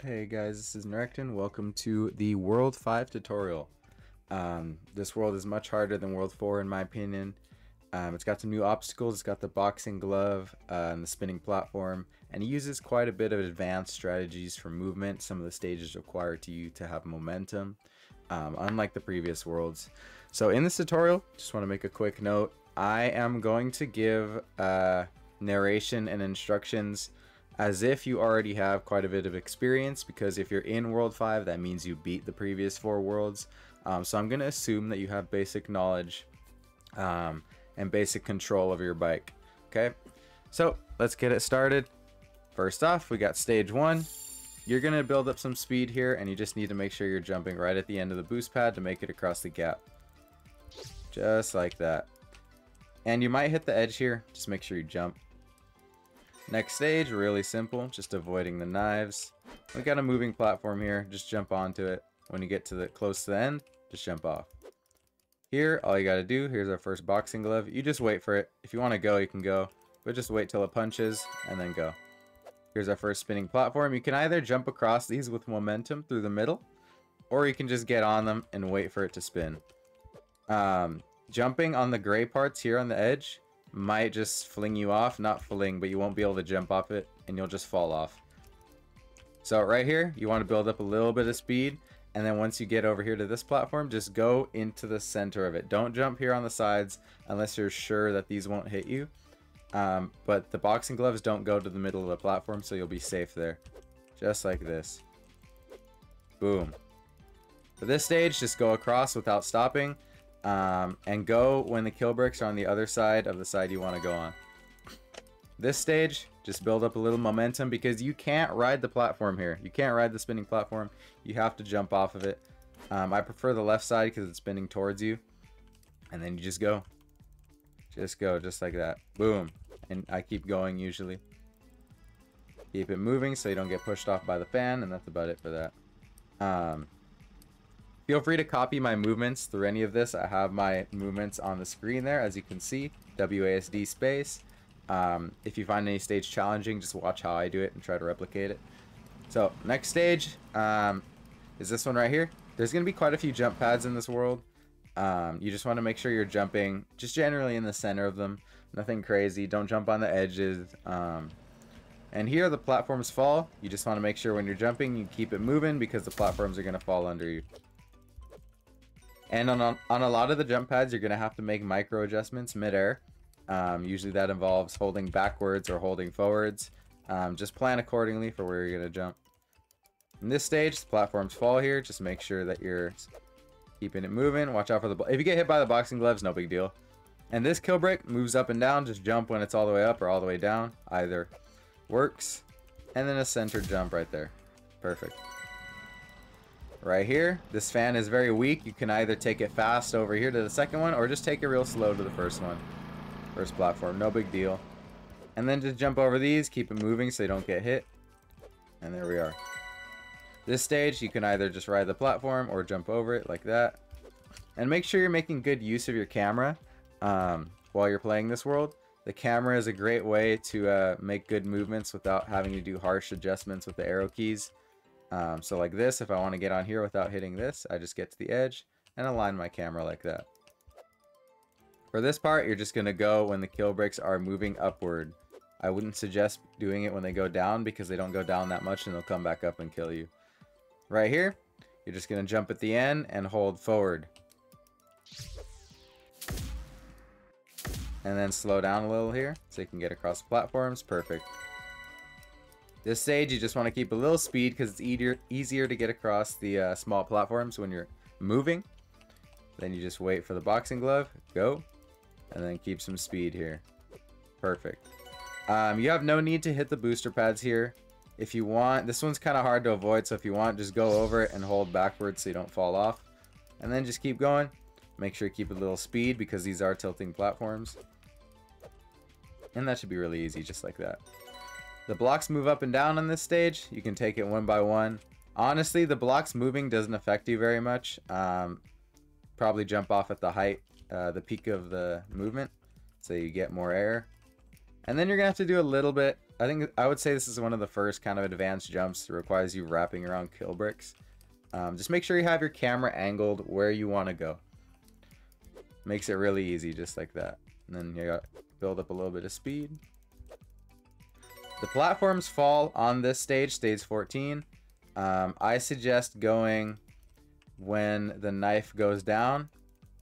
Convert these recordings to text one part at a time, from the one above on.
Hey guys, this is Nerekton. Welcome to the World 5 tutorial. This world is much harder than World 4 in my opinion. It's got some new obstacles, it's got the boxing glove and the spinning platform, and it uses quite a bit of advanced strategies for movement. Some of the stages require you to have momentum, unlike the previous worlds. So in this tutorial, just want to make a quick note, I am going to give narration and instructions as if you already have quite a bit of experience, because if you're in World 5, that means you beat the previous 4 worlds. So I'm going to assume that you have basic knowledge and basic control of your bike. Okay, so let's get it started. First off, we got stage 1. You're going to build up some speed here, and you just need to make sure you're jumping right at the end of the boost pad to make it across the gap. Just like that. And you might hit the edge here, just make sure you jump. Next stage, really simple, just avoiding the knives. We got a moving platform here, just jump onto it. When you get to the close to the end, just jump off. Here, all you gotta do, here's our first boxing glove. You just wait for it. If you want to go, you can go, but just wait till it punches and then go. Here's our first spinning platform. You can either jump across these with momentum through the middle, or you can just get on them and wait for it to spin. Jumping on the gray parts here on the edge might just fling you off, not fling, but you won't be able to jump off it and you'll just fall off. So right here, you want to build up a little bit of speed, and then once you get over here to this platform, just go into the center of it. Don't jump here on the sides unless you're sure that these won't hit you. But the boxing gloves don't go to the middle of the platform, so you'll be safe there. Just like this. Boom. For this stage, just go across without stopping. And go when the kill bricks are on the other side of the side you want to go on. This stage, just build up a little momentum, because you can't ride the platform here. You can't ride the spinning platform. You have to jump off of it. I prefer the left side because it's spinning towards you. And then you just go. Just go, just like that. Boom. And I keep going usually. Keep it moving so you don't get pushed off by the fan, and that's about it for that. Feel free to copy my movements through any of this. I have my movements on the screen there, as you can see. WASD space. If you find any stage challenging, just watch how I do it and try to replicate it. So, next stage is this one right here. There's going to be quite a few jump pads in this world. You just want to make sure you're jumping just generally in the center of them. Nothing crazy. Don't jump on the edges. And here the platforms fall. You just want to make sure when you're jumping, you keep it moving, because the platforms are going to fall under you. And on a lot of the jump pads, you're going to have to make micro adjustments mid-air. Usually that involves holding backwards or holding forwards. Just plan accordingly for where you're going to jump. In this stage, the platforms fall here. Just make sure that you're keeping it moving. Watch out for the... If you get hit by the boxing gloves, no big deal. And this kill brick moves up and down. Just jump when it's all the way up or all the way down. Either works. And then a center jump right there. Perfect. Right here, this fan is very weak. You can either take it fast over here to the second one, or just take it real slow to the first one. First platform, no big deal. And then just jump over these, keep it moving so you don't get hit. And there we are. This stage, you can either just ride the platform or jump over it like that. And make sure you're making good use of your camera while you're playing this world. The camera is a great way to make good movements without having to do harsh adjustments with the arrow keys. So like this, if I want to get on here without hitting this, I just get to the edge and align my camera like that. For this part, you're just going to go when the kill bricks are moving upward. I wouldn't suggest doing it when they go down, because they don't go down that much and they'll come back up and kill you. Right here, you're just going to jump at the end and hold forward. And then slow down a little here so you can get across the platforms. Perfect. This stage, you just want to keep a little speed, because it's easier to get across the small platforms when you're moving. Then you just wait for the boxing glove, go, and then keep some speed here. Perfect. You have no need to hit the booster pads here. If you want, this one's kind of hard to avoid, so if you want, just go over it and hold backwards so you don't fall off. And then just keep going. Make sure you keep a little speed, because these are tilting platforms. And that should be really easy, just like that. The blocks move up and down on this stage. You can take it one by one. Honestly, the blocks moving doesn't affect you very much. Probably jump off at the height, the peak of the movement, so you get more air. And then you're going to have to do a little bit I think I would say this is one of the first kind of advanced jumps that requires you wrapping around kill bricks. Just make sure you have your camera angled where you want to go. Makes it really easy, just like that. And then you got build up a little bit of speed. The platforms fall on this stage, stage 14. I suggest going when the knife goes down,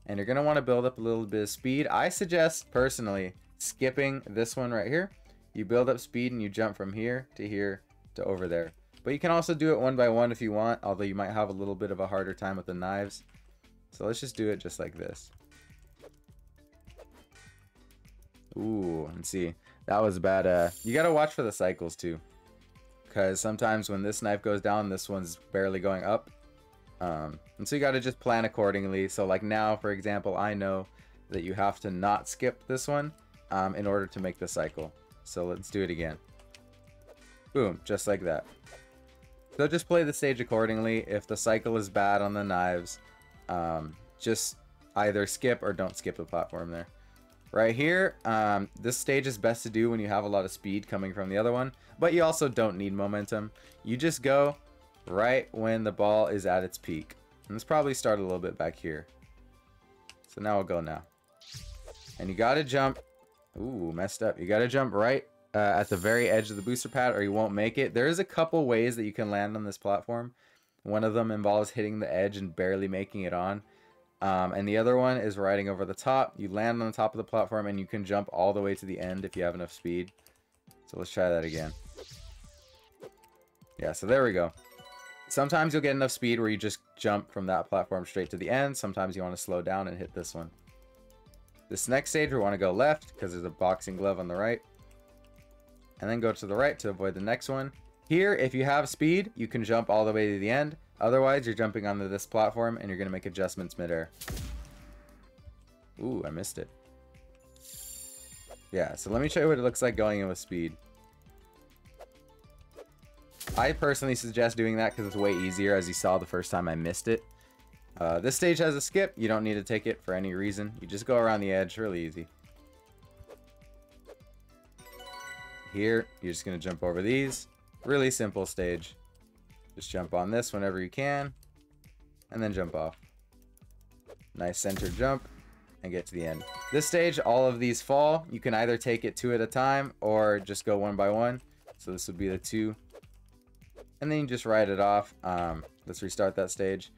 and you're going to want to build up a little bit of speed. I suggest, personally, skipping this one right here. You build up speed and you jump from here to over there. But you can also do it one by one if you want, although you might have a little bit of a harder time with the knives. So let's just do it just like this. Ooh, and see, that was bad. You gotta watch for the cycles too, because sometimes when this knife goes down, this one's barely going up. And so you gotta just plan accordingly. So like now, for example, I know that you have to not skip this one in order to make the cycle. So let's do it again. Boom, just like that. So just play the stage accordingly. If the cycle is bad on the knives, just either skip or don't skip the platform there. Right here, this stage is best to do when you have a lot of speed coming from the other one, but you also don't need momentum. You just go right when the ball is at its peak. And let's probably start a little bit back here. So now we'll go now. And you gotta jump. Ooh, messed up. You gotta jump right at the very edge of the booster pad or you won't make it. There is a couple ways that you can land on this platform. One of them involves hitting the edge and barely making it on. And the other one is riding over the top. You land on the top of the platform and you can jump all the way to the end if you have enough speed. So let's try that again. Yeah, so there we go. Sometimes you'll get enough speed where you just jump from that platform straight to the end. Sometimes you want to slow down and hit this one. This next stage we want to go left because there's a boxing glove on the right. And then go to the right to avoid the next one. Here, if you have speed, you can jump all the way to the end. Otherwise, you're jumping onto this platform and you're going to make adjustments midair. Ooh, I missed it. Yeah, so let me show you what it looks like going in with speed. I personally suggest doing that because it's way easier, as you saw the first time I missed it. This stage has a skip. You don't need to take it for any reason. You just go around the edge, really easy. Here, you're just going to jump over these. Really simple stage. Just jump on this whenever you can, and then jump off. Nice center jump, and get to the end. This stage, all of these fall. You can either take it 2 at a time, or just go 1 by 1. So this would be the 2. And then you just ride it off. Let's restart that stage.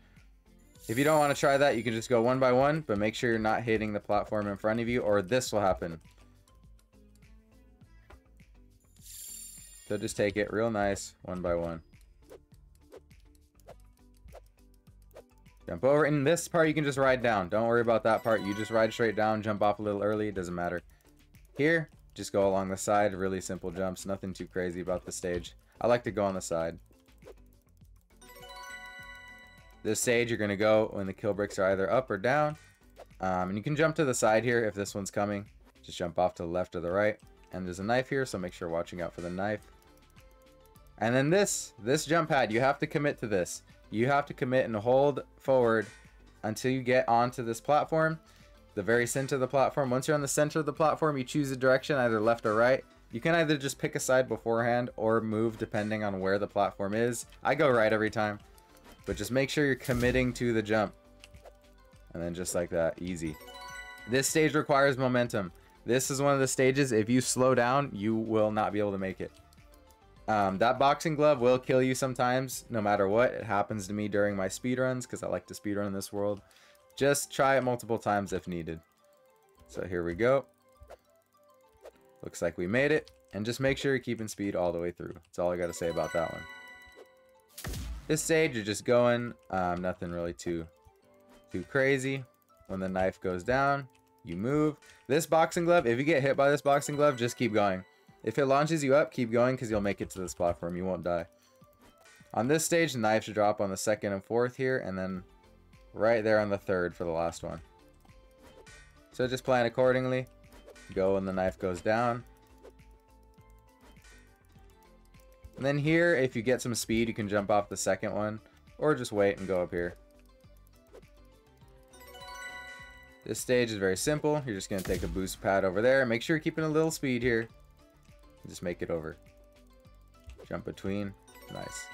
If you don't want to try that, you can just go 1 by 1, but make sure you're not hitting the platform in front of you, or this will happen. So just take it real nice, 1 by 1. Jump over. In this part, you can just ride down. Don't worry about that part. You just ride straight down, jump off a little early. It doesn't matter. Here, just go along the side. Really simple jumps. Nothing too crazy about the stage. I like to go on the side. This stage, you're going to go when the kill bricks are either up or down. And you can jump to the side here if this one's coming. Just jump off to the left or the right. And there's a knife here, so make sure you're watching out for the knife. And then this jump pad, you have to commit to this. You have to commit and hold forward until you get onto this platform, the very center of the platform. Once you're on the center of the platform, you choose a direction, either left or right. You can either just pick a side beforehand or move depending on where the platform is. I go right every time, but just make sure you're committing to the jump. And then just like that, easy. This stage requires momentum. This is one of the stages, if you slow down, you will not be able to make it. That boxing glove will kill you sometimes, no matter what. It happens to me during my speedruns, because I like to speedrun in this world. Just try it multiple times if needed. So here we go. Looks like we made it. And just make sure you're keeping speed all the way through. That's all I got to say about that one. This stage, you're just going. Nothing really too crazy. When the knife goes down, you move. This boxing glove, if you get hit by this boxing glove, just keep going. If it launches you up, keep going because you'll make it to this platform. You won't die. On this stage, the knives should drop on the 2nd and 4th here, and then right there on the 3rd for the last one. So just plan accordingly. Go when the knife goes down. And then here, if you get some speed, you can jump off the 2nd one, or just wait and go up here. This stage is very simple. You're just going to take a boost pad over there. Make sure you're keeping a little speed here. Just make it over. Jump between. Nice.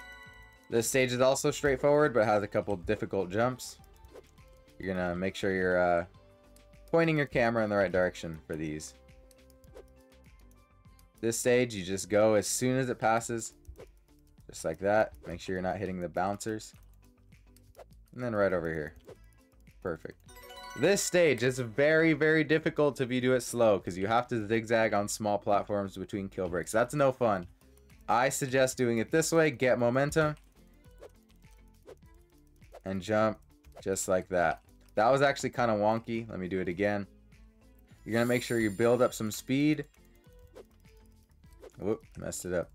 This stage is also straightforward, but has a couple difficult jumps. You're gonna make sure you're pointing your camera in the right direction for these. This stage, you just go as soon as it passes. Just like that. Make sure you're not hitting the bouncers. And then right over here. Perfect. This stage is very, very difficult if you do it slow, because you have to zigzag on small platforms between kill breaks. That's no fun. I suggest doing it this way. Get momentum. And jump just like that. That was actually kind of wonky. Let me do it again. You're going to make sure you build up some speed. Whoop, messed it up.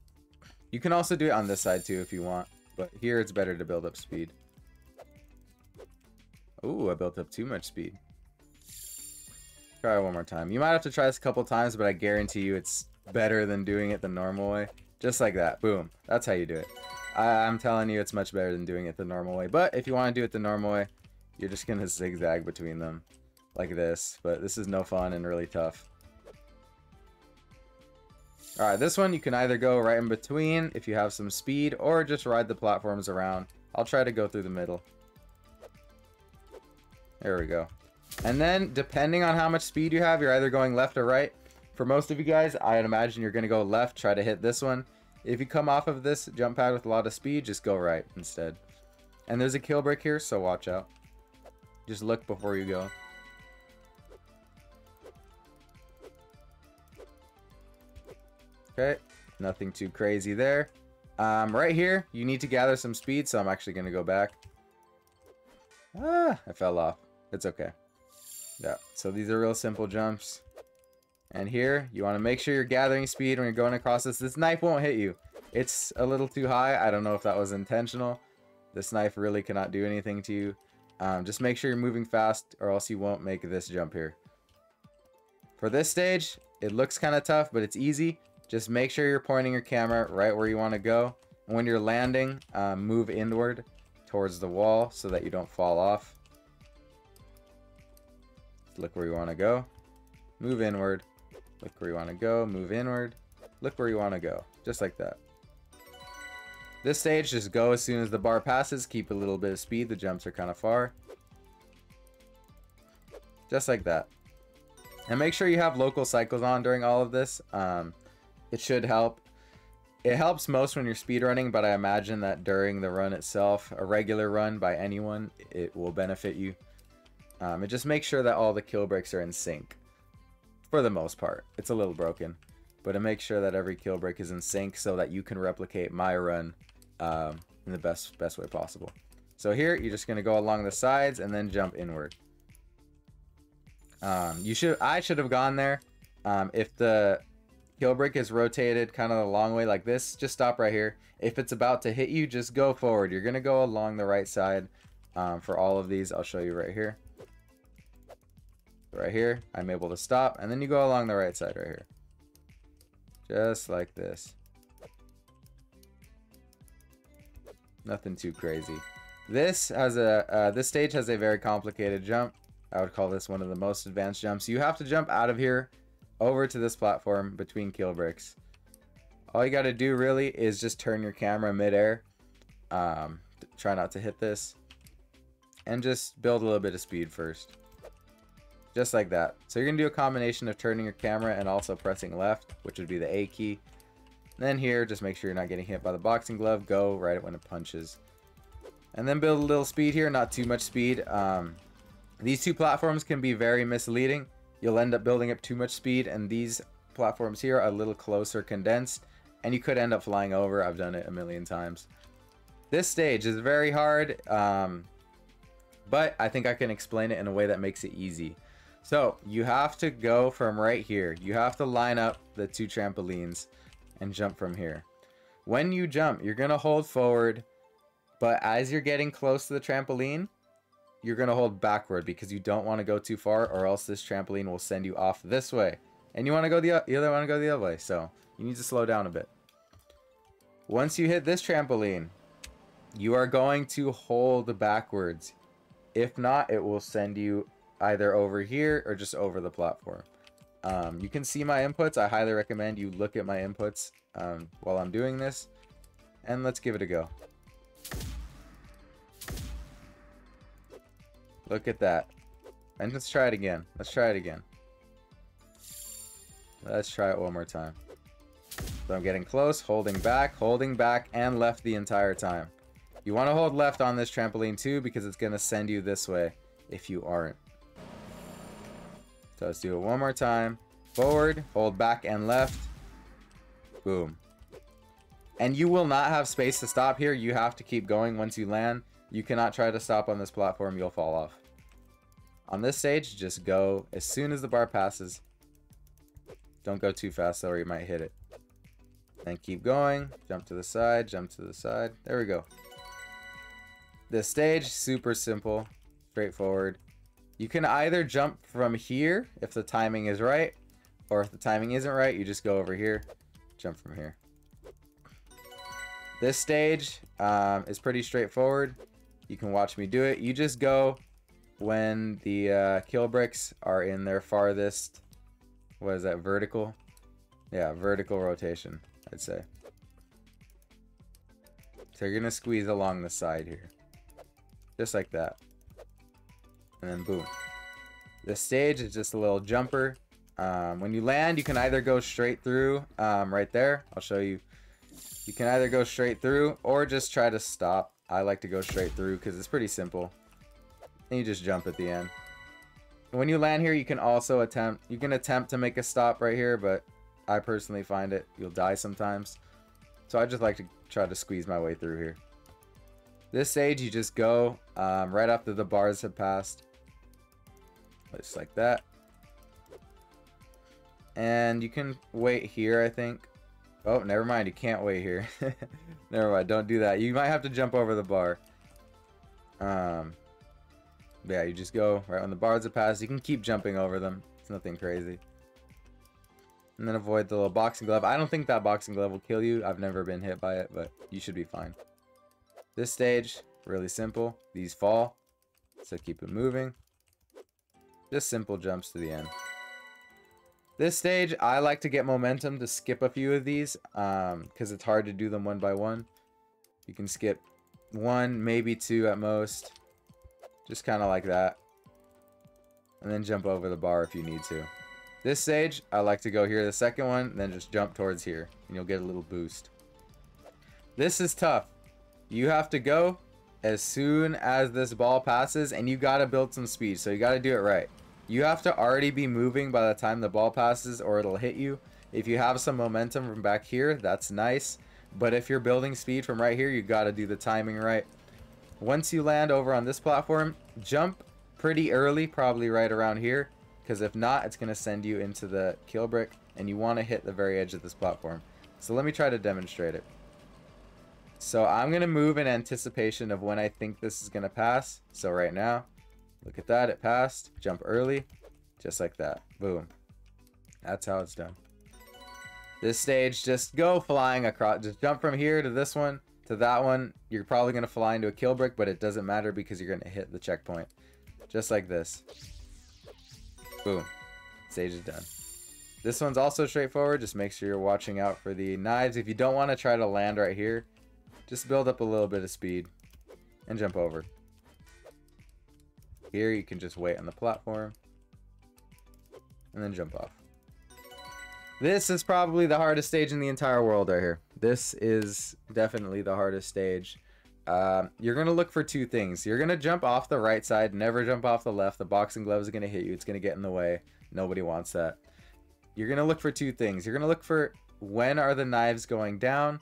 You can also do it on this side too if you want. But here it's better to build up speed. Ooh, I built up too much speed. Try it one more time. You might have to try this a couple times, but I guarantee you it's better than doing it the normal way. Just like that. Boom. That's how you do it. I'm telling you it's much better than doing it the normal way. But if you want to do it the normal way, you're just going to zigzag between them like this. But this is no fun and really tough. Alright, this one you can either go right in between if you have some speed, or just ride the platforms around. I'll try to go through the middle. There we go. And then, depending on how much speed you have, you're either going left or right. For most of you guys, I'd imagine you're going to go left, try to hit this one. If you come off of this jump pad with a lot of speed, just go right instead. And there's a kill break here, so watch out. Just look before you go. Okay, nothing too crazy there. Right here, you need to gather some speed, so I'm actually going to go back. I fell off. It's okay. Yeah, so these are real simple jumps. And here, you want to make sure you're gathering speed when you're going across this. This knife won't hit you. It's a little too high. I don't know if that was intentional. This knife really cannot do anything to you. Just make sure you're moving fast, or else you won't make this jump here. For this stage, it looks kind of tough, but it's easy. Just make sure you're pointing your camera right where you want to go. And when you're landing, move inward towards the wall so that you don't fall off. Look where you want to go. Move inward. Look where you want to go. Move inward. Look where you want to go. Just like that. This stage, just go as soon as the bar passes. Keep a little bit of speed. The jumps are kind of far. Just like that. And make sure you have local cycles on during all of this. It should help. It helps most when you're speedrunning, but I imagine that during the run itself, a regular run by anyone, it will benefit you. It just makes sure that all the kill breaks are in sync. For the most part. It's a little broken. But it makes sure that every kill break is in sync so that you can replicate my run in the best way possible. So here, you're just going to go along the sides and then jump inward. I should have gone there. If the kill break is rotated kind of the long way like this, just stop right here. If it's about to hit you, just go forward. You're going to go along the right side for all of these. I'll show you right here. Right here, I'm able to stop, and then you go along the right side right here. Just like this. Nothing too crazy. This stage has a very complicated jump. I would call this one of the most advanced jumps. You have to jump out of here over to this platform between kill bricks. All you got to do really is just turn your camera midair. Try not to hit this. And just build a little bit of speed first. Just like that. So you're going to do a combination of turning your camera and also pressing left, which would be the A key. And then here, just make sure you're not getting hit by the boxing glove. Go right when it punches. And then build a little speed here, not too much speed. These two platforms can be very misleading. You'll end up building up too much speed, and these platforms here are a little closer condensed, and you could end up flying over. I've done it a million times. This stage is very hard, but I think I can explain it in a way that makes it easy. So you have to go from right here. You have to line up the two trampolines and jump from here. When you jump, you're going to hold forward, but as you're getting close to the trampoline, you're going to hold backward because you don't want to go too far, or else this trampoline will send you off this way. And you want to go the other way, so you need to slow down a bit. Once you hit this trampoline, you are going to hold backwards. If not, it will send you either over here or just over the platform. You can see my inputs. I highly recommend you look at my inputs while I'm doing this. And let's give it a go. Look at that. And let's try it again. Let's try it again. Let's try it one more time. So I'm getting close, holding back, and left the entire time. You want to hold left on this trampoline too, because it's going to send you this way if you aren't. So let's do it one more time. Forward, hold back and left. Boom. And you will not have space to stop here. You have to keep going once you land. You cannot try to stop on this platform. You'll fall off. On this stage, just go as soon as the bar passes. Don't go too fast though, or you might hit it. Then keep going. Jump to the side, jump to the side. There we go. This stage, super simple, straightforward. You can either jump from here if the timing is right, or if the timing isn't right, you just go over here, jump from here. This stage is pretty straightforward. You can watch me do it. You just go when the kill bricks are in their farthest, what is that, vertical? Yeah, vertical rotation, I'd say. So you're gonna squeeze along the side here. Just like that. And then boom. This stage is just a little jumper. When you land, you can either go straight through right there. I'll show you. You can either go straight through or just try to stop. I like to go straight through because it's pretty simple. And you just jump at the end. When you land here, you can also attempt to make a stop right here, but I personally find you'll die sometimes. So I just like to try to squeeze my way through here. This stage, you just go right after the bars have passed. Just like that. And you can wait here, I think. Oh, never mind. You can't wait here. Never mind. Don't do that. You might have to jump over the bar. Yeah, you just go right when the bars have passed. You can keep jumping over them. It's nothing crazy. And then avoid the little boxing glove. I don't think that boxing glove will kill you. I've never been hit by it, but you should be fine. This stage, really simple. These fall, so keep it moving. Just simple jumps to the end. This stage, I like to get momentum to skip a few of these because it's hard to do them one by one. You can skip one, maybe two at most. Just kind of like that. And then jump over the bar if you need to. This stage, I like to go here the second one, then just jump towards here, and you'll get a little boost. This is tough. You have to go as soon as this ball passes, and you got to build some speed, so you got to do it right. You have to already be moving by the time the ball passes, or it'll hit you. If you have some momentum from back here, that's nice. But if you're building speed from right here, you got to do the timing right. Once you land over on this platform, jump pretty early, probably right around here. Because if not, it's going to send you into the kill brick, and you want to hit the very edge of this platform. So let me try to demonstrate it. So I'm going to move in anticipation of when I think this is going to pass. So right now, look at that, it passed. Jump early, just like that. Boom. That's how it's done. This stage, just go flying across. Just jump from here to this one, to that one. You're probably going to fly into a kill brick, but it doesn't matter because you're going to hit the checkpoint. Just like this. Boom. Stage is done. This one's also straightforward. Just make sure you're watching out for the knives. If you don't want to try to land right here, just build up a little bit of speed and jump over. Here you can just wait on the platform and then jump off. This is probably the hardest stage in the entire world right here. This is definitely the hardest stage. You're going to look for two things. You're going to jump off the right side. Never jump off the left. The boxing glove is going to hit you. It's going to get in the way. Nobody wants that. You're going to look for two things. You're going to look for when are the knives going down.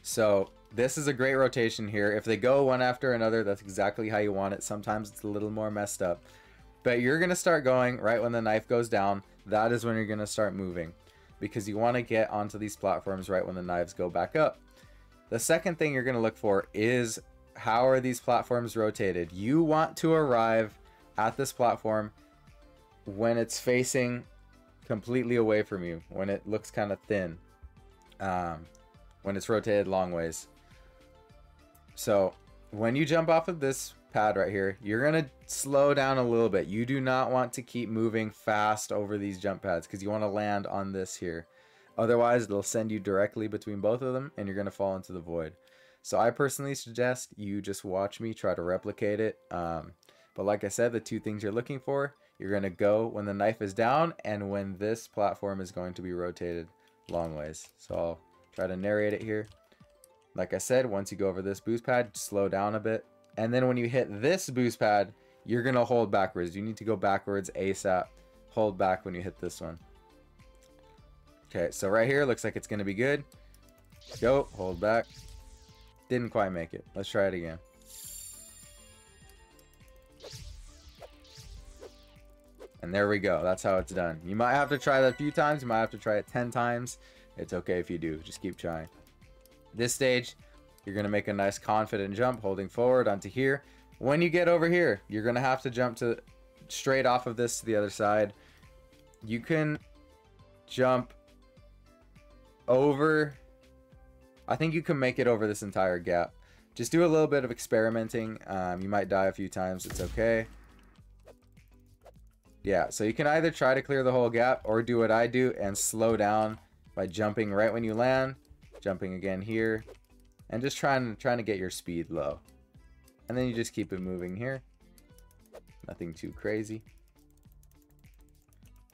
So this is a great rotation here. If they go one after another, that's exactly how you want it. Sometimes it's a little more messed up. But you're going to start going right when the knife goes down. That is when you're going to start moving. Because you want to get onto these platforms right when the knives go back up. The second thing you're going to look for is how are these platforms rotated. You want to arrive at this platform when it's facing completely away from you. When it looks kind of thin. When it's rotated long ways. So when you jump off of this pad right here, you're going to slow down a little bit. You do not want to keep moving fast over these jump pads because you want to land on this here. Otherwise, they'll send you directly between both of them, and you're going to fall into the void. So I personally suggest you just watch me try to replicate it. But like I said, the two things you're looking for, you're going to go when the knife is down and when this platform is going to be rotated long ways. So I'll try to narrate it here. Like I said, once you go over this boost pad, slow down a bit. And then when you hit this boost pad, you're going to hold backwards. You need to go backwards ASAP. Hold back when you hit this one. Okay, so right here, looks like it's going to be good. Go, hold back. Didn't quite make it. Let's try it again. And there we go. That's how it's done. You might have to try that a few times. You might have to try it 10 times. It's okay if you do. Just keep trying. This stage, you're going to make a nice confident jump holding forward onto here. When you get over here, you're going to have to jump to straight off of this to the other side. You can jump over. I think you can make it over this entire gap. Just do a little bit of experimenting. You might die a few times. It's okay. Yeah, so you can either try to clear the whole gap or do what I do and slow down by jumping right when you land, jumping again here, and just trying to get your speed low. And then you just keep it moving here. Nothing too crazy.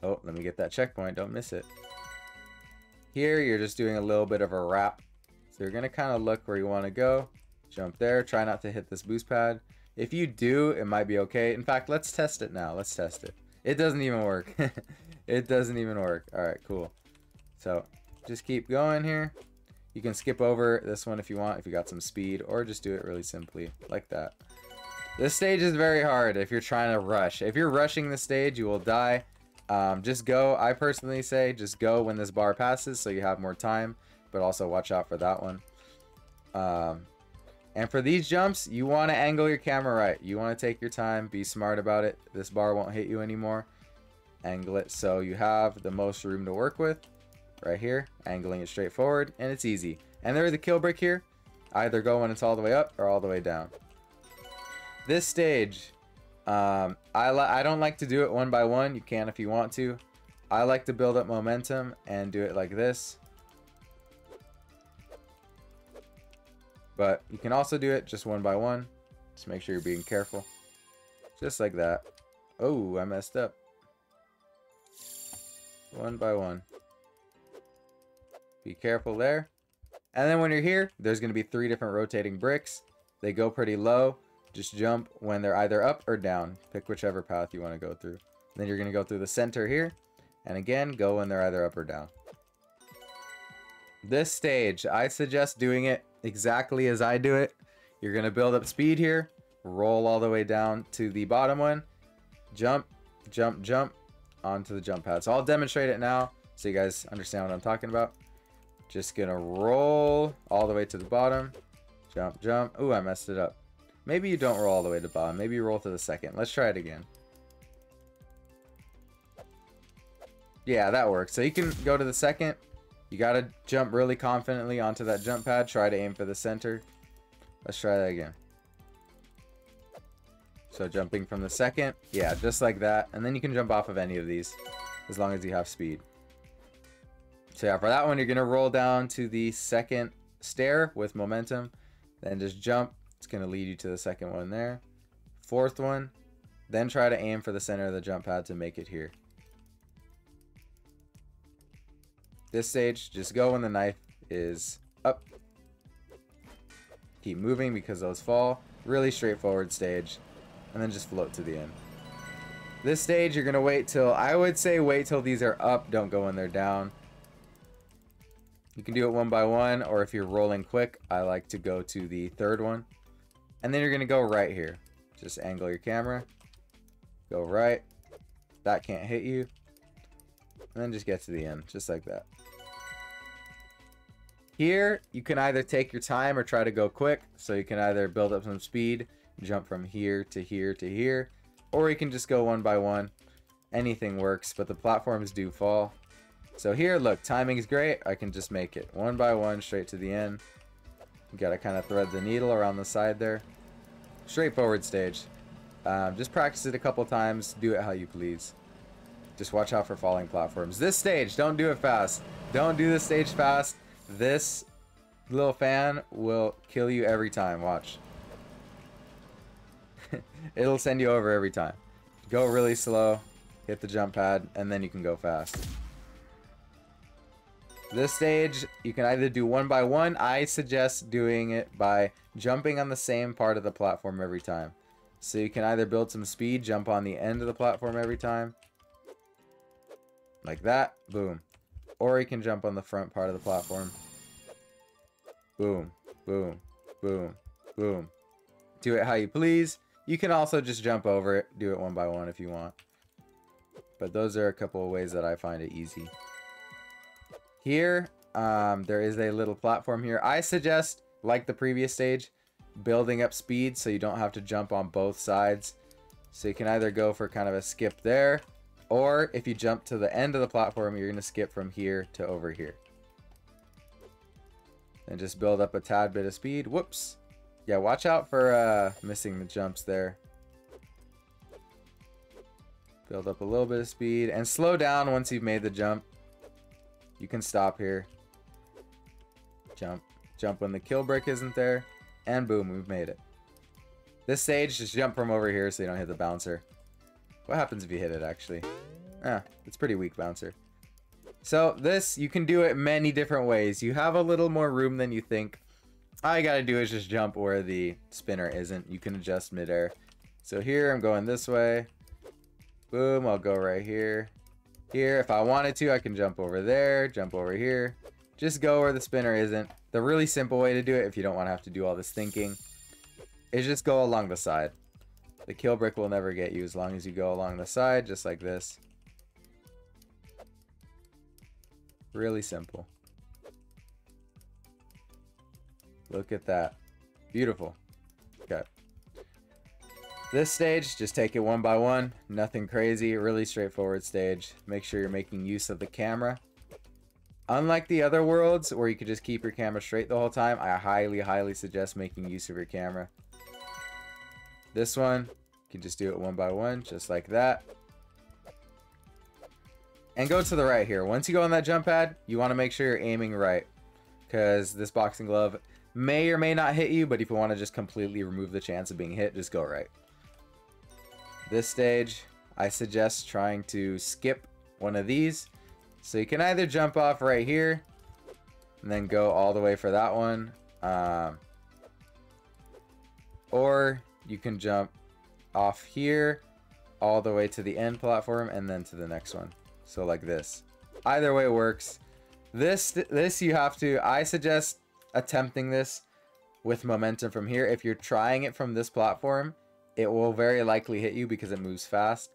Oh, let me get that checkpoint. Don't miss it. Here, you're just doing a little bit of a wrap. So you're going to kind of look where you want to go. Jump there. Try not to hit this boost pad. If you do, it might be okay. In fact, let's test it now. Let's test it. It doesn't even work. It doesn't even work. All right, cool. So just keep going here. You can skip over this one if you want, if you got some speed, or just do it really simply like that. This stage is very hard if you're trying to rush. If you're rushing the stage, you will die. Just go. I personally say just go when this bar passes so you have more time, but also watch out for that one. And for these jumps, you want to angle your camera right. You want to take your time, be smart about it. This bar won't hit you anymore. Angle it so you have the most room to work with. Right here, angling it straight forward, and it's easy. And there is a kill brick here. Either go when it's all the way up or all the way down. This stage, I don't like to do it one by one. You can if you want to. I like to build up momentum and do it like this. But you can also do it just one by one. Just make sure you're being careful. Just like that. Oh, I messed up. One by one. Be careful there. And then when you're here, there's going to be 3 different rotating bricks. They go pretty low. Just jump when they're either up or down. Pick whichever path you want to go through. Then you're going to go through the center here. And again, go when they're either up or down. This stage, I suggest doing it exactly as I do it. You're going to build up speed here. Roll all the way down to the bottom one. Jump, jump, jump onto the jump pad. So I'll demonstrate it now so you guys understand what I'm talking about. Just going to roll all the way to the bottom. Jump, jump. Ooh, I messed it up. Maybe you don't roll all the way to the bottom. Maybe you roll to the second. Let's try it again. Yeah, that works. So you can go to the second. You got to jump really confidently onto that jump pad. Try to aim for the center. Let's try that again. So jumping from the second. Yeah, just like that. And then you can jump off of any of these as long as you have speed. So yeah, for that one, you're going to roll down to the second stair with momentum. Then just jump. It's going to lead you to the second one there. Fourth one. Then try to aim for the center of the jump pad to make it here. This stage, just go when the knife is up. Keep moving because those fall. Really straightforward stage. And then just float to the end. This stage, you're going to wait till, I would say wait till these are up. Don't go when they're down. You can do it one by one, or if you're rolling quick, I like to go to the third one. And then you're going to go right here. Just angle your camera. Go right. That can't hit you. And then just get to the end, just like that. Here, you can either take your time or try to go quick. So you can either build up some speed, jump from here to here to here, or you can just go one by one. Anything works, but the platforms do fall. So here, look, timing is great. I can just make it one by one straight to the end. You gotta kind of thread the needle around the side there. Straightforward stage. Just practice it a couple times. Do it how you please. Just watch out for falling platforms. This stage, don't do it fast. Don't do this stage fast. This little fan will kill you every time. Watch. It'll send you over every time. Go really slow, hit the jump pad, and then you can go fast. This stage, you can either do one by one. I suggest doing it by jumping on the same part of the platform every time. So you can either build some speed, jump on the end of the platform every time. Like that, boom. Or you can jump on the front part of the platform. Boom, boom, boom, boom. Do it how you please. You can also just jump over it, do it one by one if you want. But those are a couple of ways that I find it easy. Here, there is a little platform here. I suggest, like the previous stage, building up speed so you don't have to jump on both sides. So you can either go for kind of a skip there, or if you jump to the end of the platform, you're going to skip from here to over here. And just build up a tad bit of speed. Whoops. Yeah, watch out for missing the jumps there. Build up a little bit of speed and slow down once you've made the jump. You can stop here. Jump. Jump when the kill brick isn't there. And boom, we've made it. This stage, just jump from over here so you don't hit the bouncer. What happens if you hit it, actually? It's pretty weak bouncer. So this, you can do it many different ways. You have a little more room than you think. All you gotta do is just jump where the spinner isn't. You can adjust midair. So here, I'm going this way. Boom, I'll go right here. Here, if I wanted to, I can jump over there, jump over here. Just go where the spinner isn't. The really simple way to do it, if you don't want to have to do all this thinking, is just go along the side. The kill brick will never get you as long as you go along the side, just like this. Really simple. Look at that. Beautiful. Okay. This stage, just take it one by one. Nothing crazy. Really straightforward stage. Make sure you're making use of the camera. Unlike the other worlds, where you could just keep your camera straight the whole time, I highly suggest making use of your camera. This one, you can just do it one by one, just like that. And go to the right here. Once you go on that jump pad, you want to make sure you're aiming right, because this boxing glove may or may not hit you, but if you want to just completely remove the chance of being hit, just go right. This stage, I suggest trying to skip one of these. So you can either jump off right here and then go all the way for that one. Or you can jump off here all the way to the end platform and then to the next one. So like this. Either way works. This you have to, I suggest attempting this with momentum from here. If you're trying it from this platform, it will very likely hit you because it moves fast.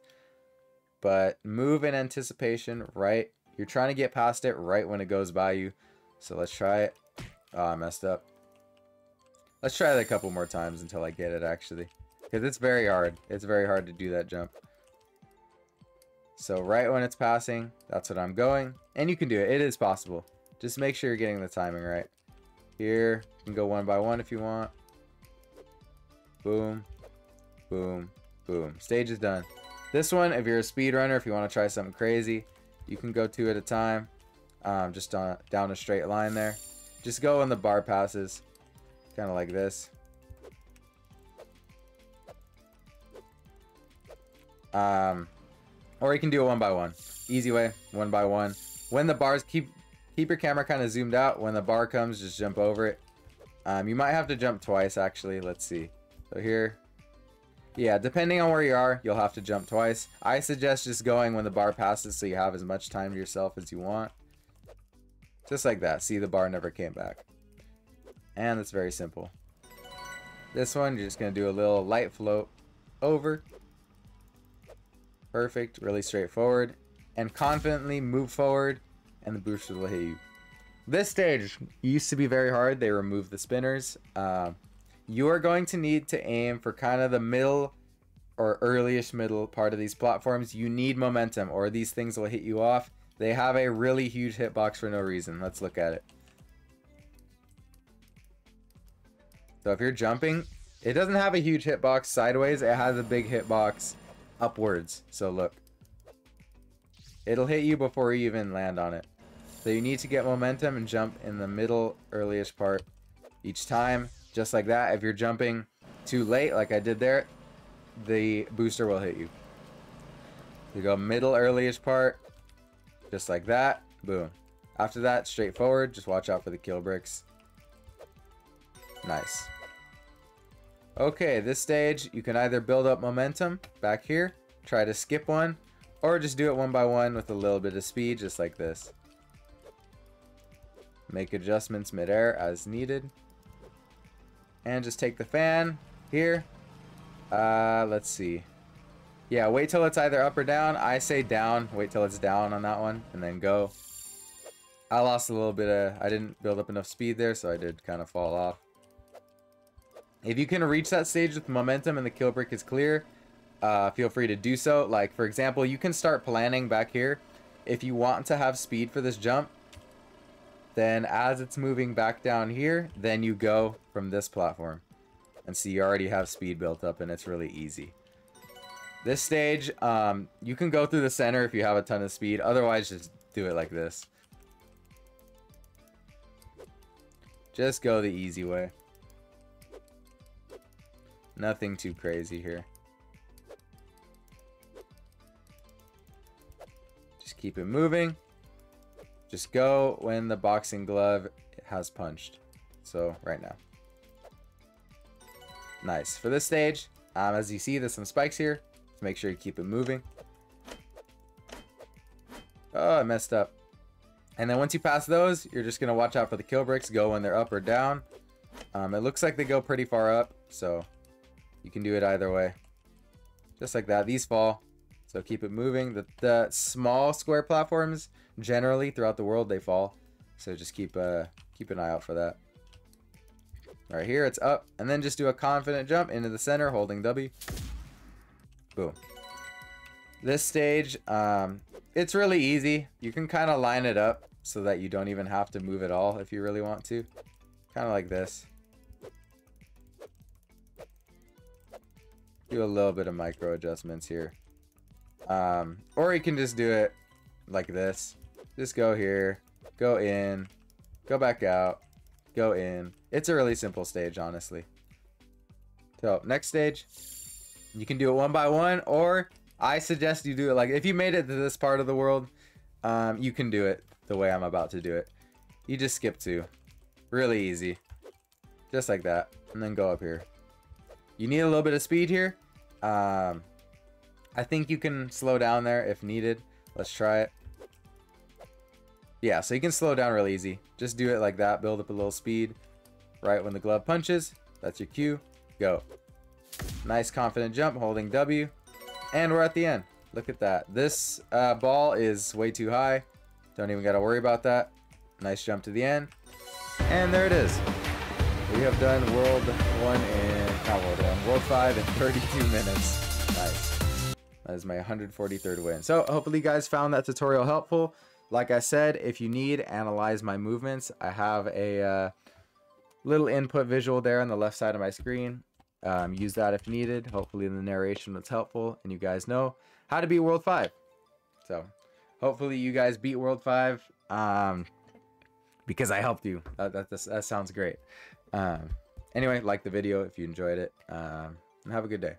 But move in anticipation, right? You're trying to get past it right when it goes by you. So let's try it. Oh, I messed up. Let's try it a couple more times until I get it, actually. Because it's very hard. It's very hard to do that jump. So right when it's passing, that's what I'm going. And you can do it. It is possible. Just make sure you're getting the timing right. Here, you can go one by one if you want. Boom. Boom. Boom. Stage is done. This one, if you're a speedrunner, if you want to try something crazy, you can go two at a time. Just down a straight line there. Just go when the bar passes. Kind of like this. Or you can do it one by one. Easy way, one by one. When the bars, keep your camera kind of zoomed out. When the bar comes, just jump over it. You might have to jump twice, actually. Let's see. So here. Yeah, depending on where you are, you'll have to jump twice. I suggest just going when the bar passes so you have as much time to yourself as you want. Just like that. See, the bar never came back. And it's very simple. This one, you're just going to do a little light float over. Perfect. Really straightforward. And confidently move forward, and the booster will hit you. This stage used to be very hard. They removed the spinners. You are going to need to aim for kind of the middle or early-ish middle part of these platforms. You need momentum, or these things will hit you off. They have a really huge hitbox for no reason. Let's look at it. So if you're jumping, it doesn't have a huge hitbox sideways. It has a big hitbox upwards. So look. It'll hit you before you even land on it. So you need to get momentum and jump in the middle earliest part each time. Just like that. If you're jumping too late, like I did there, the booster will hit you. You go middle earliest part, just like that. Boom. After that, straightforward. Just watch out for the kill bricks. Nice. Okay, this stage, you can either build up momentum back here, try to skip one, or just do it one by one with a little bit of speed, just like this. Make adjustments midair as needed. And just take the fan here. Let's see. Yeah, wait till it's either up or down. I say down. Wait till it's down on that one, and then go. I lost a little bit of... I didn't build up enough speed there, so I did kind of fall off. If you can reach that stage with momentum and the kill brick is clear, feel free to do so. Like, for example, you can start planning back here. If you want to have speed for this jump, then as it's moving back down here, then you go from this platform. And see, you already have speed built up, and it's really easy. This stage, you can go through the center if you have a ton of speed. Otherwise, just do it like this. Just go the easy way. Nothing too crazy here. Just keep it moving. Just go when the boxing glove has punched. So, right now. Nice. For this stage, as you see, there's some spikes here. So make sure you keep it moving. Oh, I messed up. And then once you pass those, you're just going to watch out for the kill bricks. Go when they're up or down. It looks like they go pretty far up. So you can do it either way. Just like that. These fall. So keep it moving. The small square platforms, generally throughout the world, they fall. So just keep an eye out for that. Right here, it's up. And then just do a confident jump into the center, holding W. Boom. This stage, it's really easy. You can kind of line it up so that you don't even have to move at all if you really want to. Kind of like this. Do a little bit of micro adjustments here. Or you can just do it like this. Just go here, go in, go back out, go in. It's a really simple stage, honestly. So, next stage. You can do it one by one, or I suggest you do it like, if you made it to this part of the world, you can do it the way I'm about to do it. You just skip two. Really easy. Just like that. And then go up here. You need a little bit of speed here. I think you can slow down there if needed. Let's try it. Yeah, so you can slow down real easy. Just do it like that. Build up a little speed. Right when the glove punches. That's your cue. Go. Nice confident jump, holding W. And we're at the end. Look at that. This ball is way too high. Don't even got to worry about that. Nice jump to the end. And there it is. We have done World 1 in, not World 1, World 5 in 32 minutes. Nice. That is my 143rd win. So hopefully you guys found that tutorial helpful. Like I said, if you need, analyze my movements. I have a little input visual there on the left side of my screen. Use that if needed. Hopefully the narration was helpful and you guys know how to beat World 5. So hopefully you guys beat World 5 because I helped you. That sounds great. Anyway, like the video if you enjoyed it, and have a good day.